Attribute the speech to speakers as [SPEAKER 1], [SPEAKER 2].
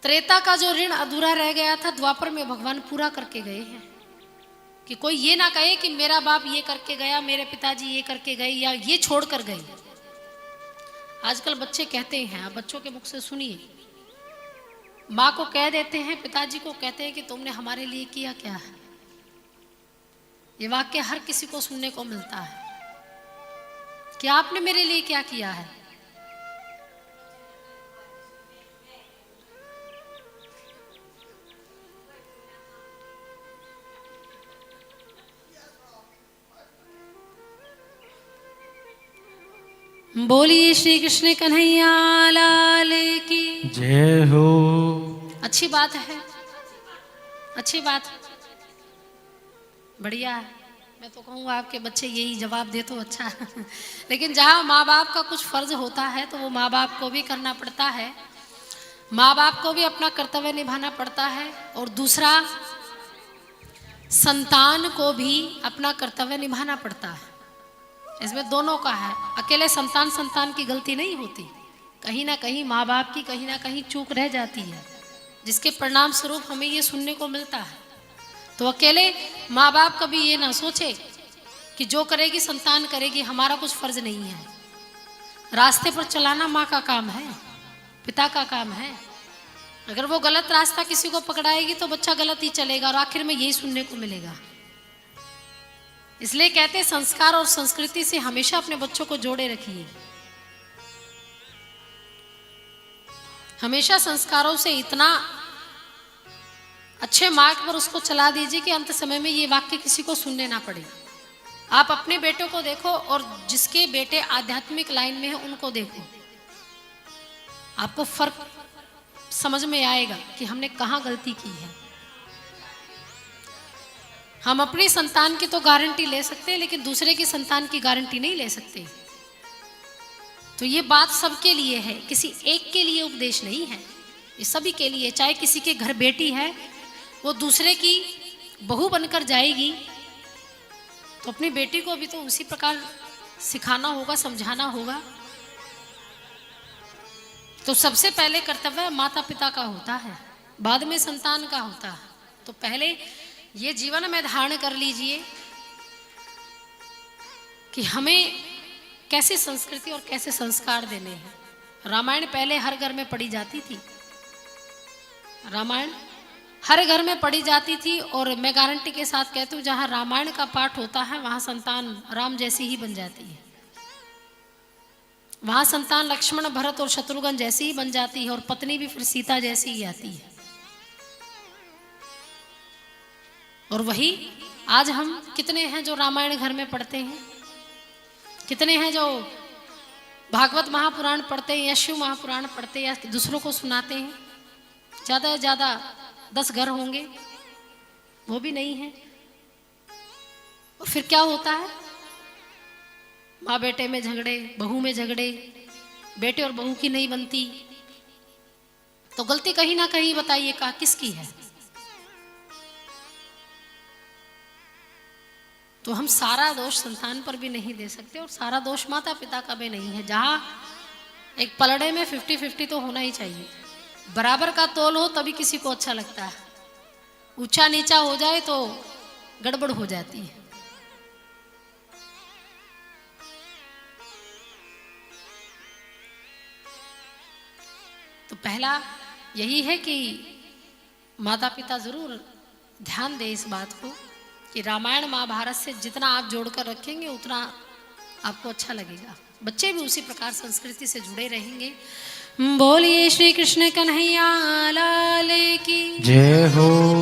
[SPEAKER 1] त्रेता का जो ऋण अधूरा रह गया था द्वापर में भगवान पूरा करके गए हैं कि कोई ये ना कहे कि मेरा बाप ये करके गया, मेरे पिताजी ये करके गए या ये छोड़ कर गए। आजकल बच्चे कहते हैं, आप बच्चों के मुख से सुनिए, माँ को कह देते हैं, पिताजी को कहते हैं कि तुमने हमारे लिए किया क्या है। ये वाक्य हर किसी को सुनने को मिलता है कि आपने मेरे लिए क्या किया है। बोलिए श्री कृष्ण कन्हैया लाल की
[SPEAKER 2] जय हो।
[SPEAKER 1] अच्छी बात है, अच्छी बात, बढ़िया है। मैं तो कहूँगा आपके बच्चे यही जवाब दे तो अच्छा है। लेकिन जहाँ माँ बाप का कुछ फर्ज होता है तो वो माँ बाप को भी करना पड़ता है, माँ बाप को भी अपना कर्तव्य निभाना पड़ता है, और दूसरा संतान को भी अपना कर्तव्य निभाना पड़ता है। इसमें दोनों का है, अकेले संतान की गलती नहीं होती, कहीं ना कहीं माँ बाप की कहीं ना कहीं चूक रह जाती है, जिसके परिणाम स्वरूप हमें ये सुनने को मिलता है। तो अकेले माँ बाप कभी ये ना सोचे कि जो करेगी संतान करेगी, हमारा कुछ फर्ज नहीं है। रास्ते पर चलाना माँ का काम है, पिता का काम है। अगर वो गलत रास्ता किसी को पकड़ाएगी तो बच्चा गलत ही चलेगा और आखिर में यही सुनने को मिलेगा। इसलिए कहते हैं संस्कार और संस्कृति से हमेशा अपने बच्चों को जोड़े रखिए, हमेशा संस्कारों से इतना अच्छे मार्ग पर उसको चला दीजिए कि अंत समय में ये वाक्य किसी को सुनने ना पड़े। आप अपने बेटों को देखो और जिसके बेटे आध्यात्मिक लाइन में है उनको देखो, आपको फर्क समझ में आएगा कि हमने कहाँ गलती की है। हम अपनी संतान की तो गारंटी ले सकते हैं, लेकिन दूसरे की संतान की गारंटी नहीं ले सकते। तो ये बात सबके लिए है, किसी एक के लिए उपदेश नहीं है, ये सभी के लिए। चाहे किसी के घर बेटी है, वो दूसरे की बहू बनकर जाएगी तो अपनी बेटी को भी तो उसी प्रकार सिखाना होगा, समझाना होगा। तो सबसे पहले कर्तव्य माता पिता का होता है, बाद में संतान का होता है। तो पहले ये जीवन में धारण कर लीजिए कि हमें कैसे संस्कृति और कैसे संस्कार देने हैं। रामायण पहले हर घर में पढ़ी जाती थी, रामायण हर घर में पढ़ी जाती थी, और मैं गारंटी के साथ कहती हूँ जहाँ रामायण का पाठ होता है वहाँ संतान राम जैसी ही बन जाती है, वहाँ संतान लक्ष्मण भरत और शत्रुघ्न जैसी ही बन जाती है, और पत्नी भी फिर सीता जैसी ही आती है। और वही आज हम कितने हैं जो रामायण घर में पढ़ते हैं, कितने हैं जो भागवत महापुराण पढ़ते हैं या शिव महापुराण पढ़ते हैं या दूसरों को सुनाते हैं। ज़्यादा से ज़्यादा 10 घर होंगे, वो भी नहीं है। और फिर क्या होता है, माँ बेटे में झगड़े, बहू में झगड़े, बेटे और बहू की नहीं बनती। तो गलती कहीं ना कहीं बताइए का किसकी है। तो हम सारा दोष संतान पर भी नहीं दे सकते और सारा दोष माता पिता का भी नहीं है। जहाँ एक पलड़े में 50-50 तो होना ही चाहिए, बराबर का तोल हो तभी किसी को अच्छा लगता है। ऊंचा नीचा हो जाए तो गड़बड़ हो जाती है। तो पहला यही है कि माता पिता जरूर ध्यान दें इस बात को कि रामायण महाभारत से जितना आप जोड़कर रखेंगे उतना आपको अच्छा लगेगा। बच्चे भी उसी प्रकार संस्कृति से जुड़े रहेंगे। बोलिए श्री कृष्ण कन्हैया लाल की
[SPEAKER 2] जय हो।